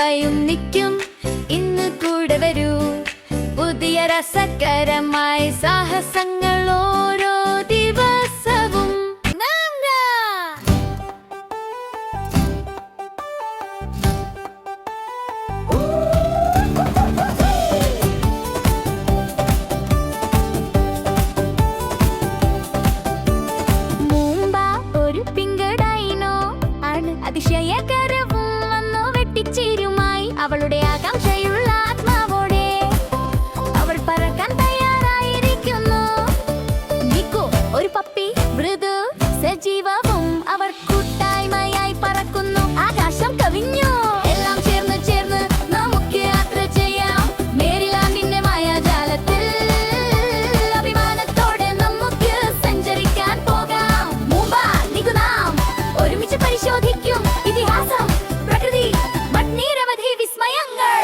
മുംബൈയും നിൽക്കും. ഇന്ന് കൂടെ വരൂ, പുതിയ രസകരമായ സാഹസങ്ങൾ ഓരോ ദിവസവും. അതിശയകരവും വന്നു വെട്ടിച്ചേരുമായി അവളുടെ ആകാംക്ഷയുള്ള ആത്മാവോടെ അവൾ പറക്കാൻ തയ്യാറായിരിക്കുന്നു. നിക്കോ ഒരു പപ്പി, മൃദു സജീവവും അവർ കൂട്ടായ്മയായി പറക്കുന്നു. ആകാശം കവിഞ്ഞു. എല്ലാം ചേർന്ന് ചേർന്ന് നമുക്ക് യാത്ര ചെയ്യാം. മേരിലാൻഡിന്റെ മായാജാലത്തിൽ അഭിമാനത്തോടെ നമുക്ക് സഞ്ചരിക്കാൻ പോകാം. മുംബൈ നിക്കു നാം ഒരുമിച്ച് പരിശോധിക്കും ഇതിഹാസം, പ്രകൃതി, നിരവധി വിസ്മയങ്ങൾ.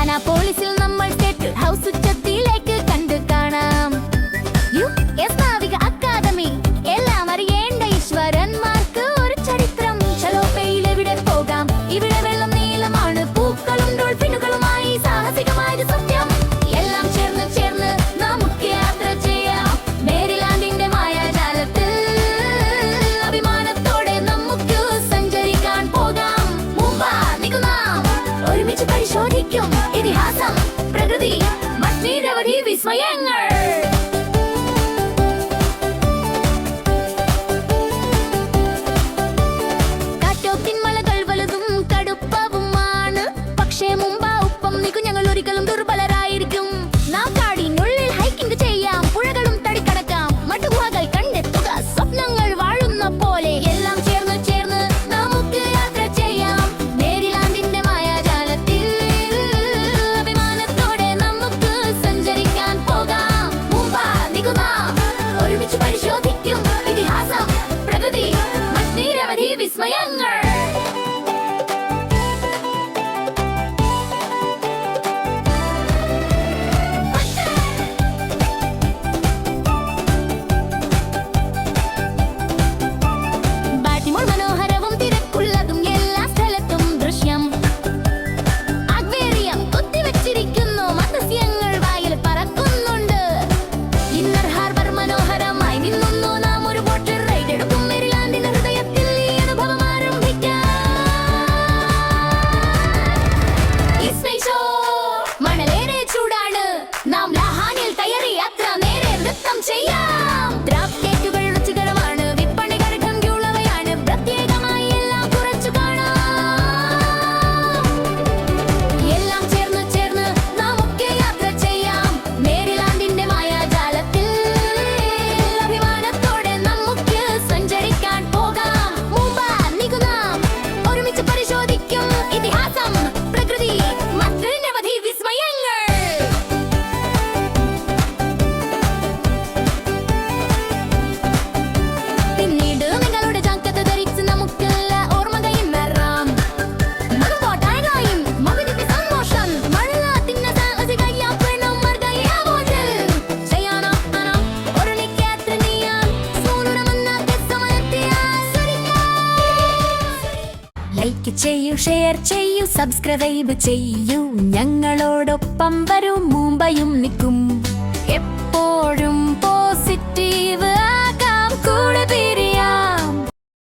അനാപോളിസിൽ നമ്മൾ സ്റ്റേറ്റ് ഹൗസ് ഉച്ചത്തിലേക്ക് കണ്ടു കാണാം. US നാവിക അക്കാദമി, എല്ലാം അറിയേണ്ട ഈശ്വരന്മാർക്ക് ഒരു ചരിത്രം. ചലോപ്പയിൽ എവിടെ പോകാം, ഇവിടെ വെള്ളം നീളമാണ്, പൂക്കളും ഡോൾഫിനുകളുമായി സാഹസികമായത് സത്യം. എല്ലാം ചേർന്ന് ചേർന്ന് നമുക്ക് യാത്ര ചെയ്യാം. മേരിലാൻഡിന്റെ മായാജാലത്തിൽ അഭിമാനത്തോടെ നമുക്ക് സഞ്ചരിക്കാൻ പോകാം. മുംബൈ നിക്കു നാം ഒരുമിച്ച് പരിശോധിക്കും ഇതിഹാസം, പ്രകൃതി, നിരവധി വിസ്മയങ്ങൾ. കാറ്റോക്കിൻ മലകൾ വലുതും കടുപ്പവുമാണ്. പക്ഷേ മുംബൈ ഒപ്പം നിൽക്കും ഞങ്ങൾ ഒരിക്കലും ദുർബലരായിരിക്കും. നാം കാടിനുള്ളിൽ ഹൈക്കിംഗ് ചെയ്യാം, പുഴകളും തടിക്കടക്കാം, മട്ടുഗുഹകൾ കണ്ടെത്തുക, സ്വപ്നങ്ങൾ വാഴുന്ന പോലെ. എല്ലാം ചേർന്ന് ചേർന്ന് നമുക്ക് യാത്ര ചെയ്യാം. മേരിലാൻഡിന്റെ മായാജാലത്തിൽ അഭിമാനത്തോടെ നമുക്ക് സഞ്ചരിക്കാൻ പോകാം. മുംബൈ നിക്കു നാം ഒരുമിച്ച് പരിശോധിക്കും ഇതിഹാസം, പ്രകൃതി, നിരവധി വിസ്മയങ്ങൾ. മനോഹരവും തിരക്കുള്ളതും എല്ലാ സ്ഥലത്തും ദൃശ്യം. അക്വേറിയം കുത്തിവെച്ചിരിക്കുന്നു, മത്സ്യങ്ങൾ വായിൽ പറക്കുന്നുണ്ട്. ഇന്നർ ഹാർബർ മനോഹരമായി നിന്നുന്നു. നാം ഒരു ബോട്ട് റൈഡ് എടുക്കും. മേരിലാൻഡിന്റെ ഹൃദയത്തിൽ ഈ അനുഭവം ആരംഭിക്കാം. മണലേറെ ചൂടാണ്, നാം ലഹാനിൽ തയ്യാറി യാത്ര നേരെ നൃത്തം ചെയ്യാം. ഡ്രാഫ്റ്റേറ്റുകൾ രുചികരമാണ്, വിപണികൾ ഖംഗിയുള്ളവയാണ്, പ്രത്യേകമായി എല്ലാം കുറച്ചു കാണാം. എല്ലാം ചേർന്ന് ചേർന്ന് നമുക്ക് യാത്ര ചെയ്യാം. മേരിലാൻഡിന്റെ മായാജാലത്തിൽ അഭിമാനത്തോടെ നമുക്ക് സഞ്ചരിക്കാൻ പോകാം. മുംബൈ നിക്കു നാം ഒരുമിച്ച് പരിശോധിക്കും ഇതിഹാസം, പ്രകൃതി, നിരവധി വിസ്മയങ്ങൾ. പിന്നീട് നിങ്ങളുടെ ജാക്കറ്റ് ധരിച്ച് നമുക്കെല്ലാ ഓർമ്മകയും വരാം. മകപ്പോട്ടായും മകതിക്ക് സന്തോഷം. മഴലാത്തിന്ന സാഹസിക യാത്രയും മർഗയാവോജിൽ ചെയ്യാനോ ആനോ ഒരണിക്കാത്ര നീയാൻ സൂനുരമെന്നാത്തെ സമയത്തിയാൽ. ലൈക്ക് ചെയ്യൂ, ഷെയർ ചെയ്യൂ, സബ്സ്ക്രൈബ് ചെയ്യൂ, ഞങ്ങളോടൊപ്പം വരൂ, മുംബൈയും നിൽക്കും.